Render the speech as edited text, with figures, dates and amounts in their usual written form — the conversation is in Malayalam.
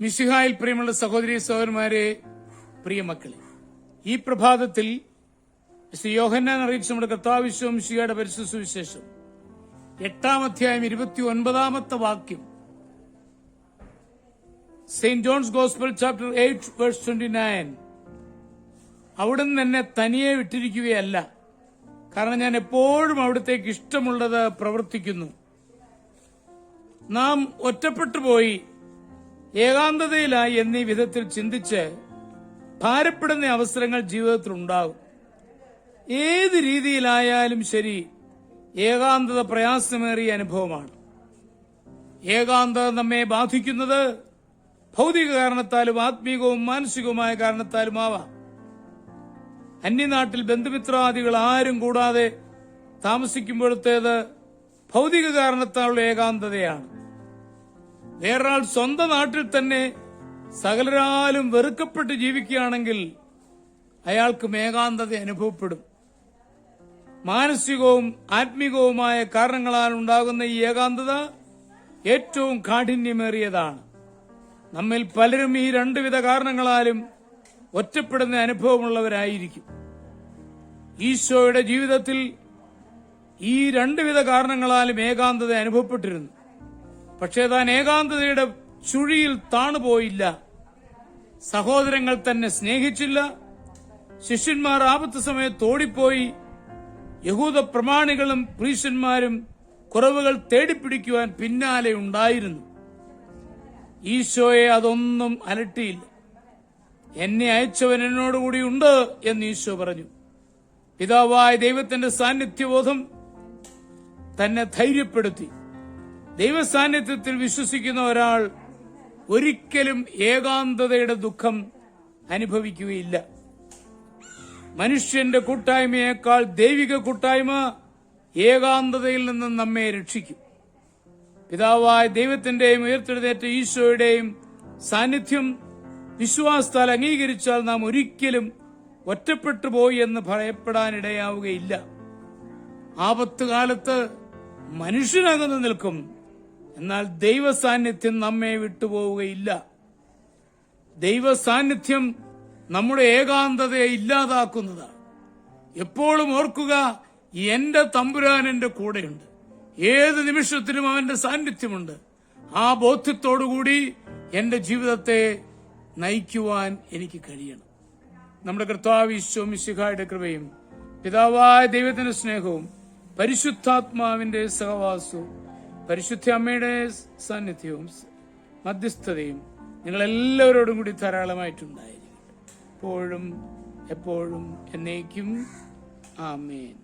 മിശിഹായിൽ പ്രിയമുള്ള സഹോദരി സഹോദരന്മാരെ, പ്രിയമക്കളെ, ഈ പ്രഭാതത്തിൽ യോഹന്നാൻ അറിയിച്ച നമ്മുടെ കർത്താവ് മിശിഹായുടെ പരിശുദ്ധ സുവിശേഷം 8-ാം അധ്യായം 29-ാമത്തെ വാക്യം, Saint John's gospel chapter 8 verse 29. അവിടുന്ന് എന്നെ തനിയെ വിട്ടിരിക്കുകയല്ല, കാരണം ഞാൻ എപ്പോഴും അവിടത്തേക്ക് ഇഷ്ടമുള്ളത് പ്രവർത്തിക്കുന്നു. നാം ഒറ്റപ്പെട്ടു പോയി ഏകാന്തതയിലായി എന്നീ വിധത്തിൽ ചിന്തിച്ച് ഭാരപ്പെടുന്ന അവസരങ്ങൾ ജീവിതത്തിൽ ഉണ്ടാകും. ഏത് രീതിയിലായാലും ശരി, ഏകാന്തത പ്രയാസമേറിയ അനുഭവമാണ്. ഏകാന്തത നമ്മെ ബാധിക്കുന്നത് ഭൗതിക കാരണത്താലും ആത്മീകവും മാനസികവുമായ കാരണത്താലും ആവാം. അന്യനാട്ടിൽ ബന്ധുമിത്രാദികൾ ആരും കൂടാതെ താമസിക്കുമ്പോഴത്തേത് ഭൗതിക കാരണത്താലുള്ള ഏകാന്തതയാണ്. വേറൊരാൾ സ്വന്തം നാട്ടിൽ തന്നെ സകലരാലും വെറുക്കപ്പെട്ട് ജീവിക്കുകയാണെങ്കിൽ അയാൾക്കും ഏകാന്തത അനുഭവപ്പെടും. മാനസികവും ആത്മീകവുമായ കാരണങ്ങളാൽ ഉണ്ടാകുന്ന ഈ ഏകാന്തത ഏറ്റവും കാഠിന്യമേറിയതാണ്. നമ്മിൽ പലരും ഈ രണ്ടുവിധ കാരണങ്ങളാലും ഒറ്റപ്പെടുന്ന അനുഭവമുള്ളവരായിരിക്കും. ഈശോയുടെ ജീവിതത്തിൽ ഈ രണ്ടുവിധ കാരണങ്ങളാലും ഏകാന്തത അനുഭവപ്പെട്ടിരുന്നു. പക്ഷേ താൻ ഏകാന്തതയുടെ ചുഴിയിൽ താണുപോയില്ല. സഹോദരങ്ങൾ തന്നെ സ്നേഹിച്ചില്ല. ശിഷ്യന്മാർ ആപത്ത് സമയത്ത് ഓടിപ്പോയി. യഹൂദ പ്രമാണികളും പ്രീശന്മാരും കുറവുകൾ തേടിപ്പിടിക്കുവാൻ പിന്നാലെ ഉണ്ടായിരുന്നു. ഈശോയെ അതൊന്നും അലട്ടിയില്ല. എന്നെ അയച്ചവൻ എന്നോടുകൂടി ഉണ്ട് എന്ന് ഈശോ പറഞ്ഞു. പിതാവായ ദൈവത്തിന്റെ സാന്നിധ്യബോധം തന്നെ ധൈര്യപ്പെടുത്തി. ദൈവസാന്നിധ്യത്തിൽ വിശ്വസിക്കുന്ന ഒരാൾ ഒരിക്കലും ഏകാന്തതയുടെ ദുഃഖം അനുഭവിക്കുകയില്ല. മനുഷ്യന്റെ കൂട്ടായ്മയേക്കാൾ ദൈവിക കൂട്ടായ്മ ഏകാന്തതയിൽ നിന്നും നമ്മെ രക്ഷിക്കും. പിതാവായ ദൈവത്തിന്റെയും ഉയർത്തെഴുന്നേറ്റ ഈശോയുടെയും സാന്നിധ്യം വിശ്വാസത്താൽ അംഗീകരിച്ചാൽ നാം ഒരിക്കലും ഒറ്റപ്പെട്ടു പോയി എന്ന് ഭയപ്പെടാനിടയാവുകയില്ല. ആപത്ത് കാലത്ത് മനുഷ്യനകന്നു നിൽക്കും, എന്നാൽ ദൈവസാന്നിധ്യം നമ്മെ വിട്ടുപോവുകയില്ല. ദൈവസാന്നിധ്യം നമ്മുടെ ഏകാന്തതയെ ഇല്ലാതാക്കുന്നതാണ്. എപ്പോഴും ഓർക്കുക, എന്റെ തമ്പുരാൻ എന്റെ കൂടെയുണ്ട്. ഏത് നിമിഷത്തിലും അവന്റെ സാന്നിധ്യമുണ്ട്. ആ ബോധ്യത്തോടുകൂടി എന്റെ ജീവിതത്തെ നയിക്കുവാൻ എനിക്ക് കഴിയണം. നമ്മുടെ കർത്താവ് ഈശോ മിശിഹായുടെ കൃപയും പിതാവായ ദൈവത്തിന്റെ സ്നേഹവും പരിശുദ്ധാത്മാവിന്റെ സഹവാസവും പരിശുദ്ധ അമ്മയുടെ സാന്നിധ്യവും മധ്യസ്ഥതയും നിങ്ങളെല്ലാവരോടും കൂടി ധാരാളമായിട്ടുണ്ടായിരിക്കും, എപ്പോഴും എപ്പോഴും എന്നേക്കും. ആമേൻ.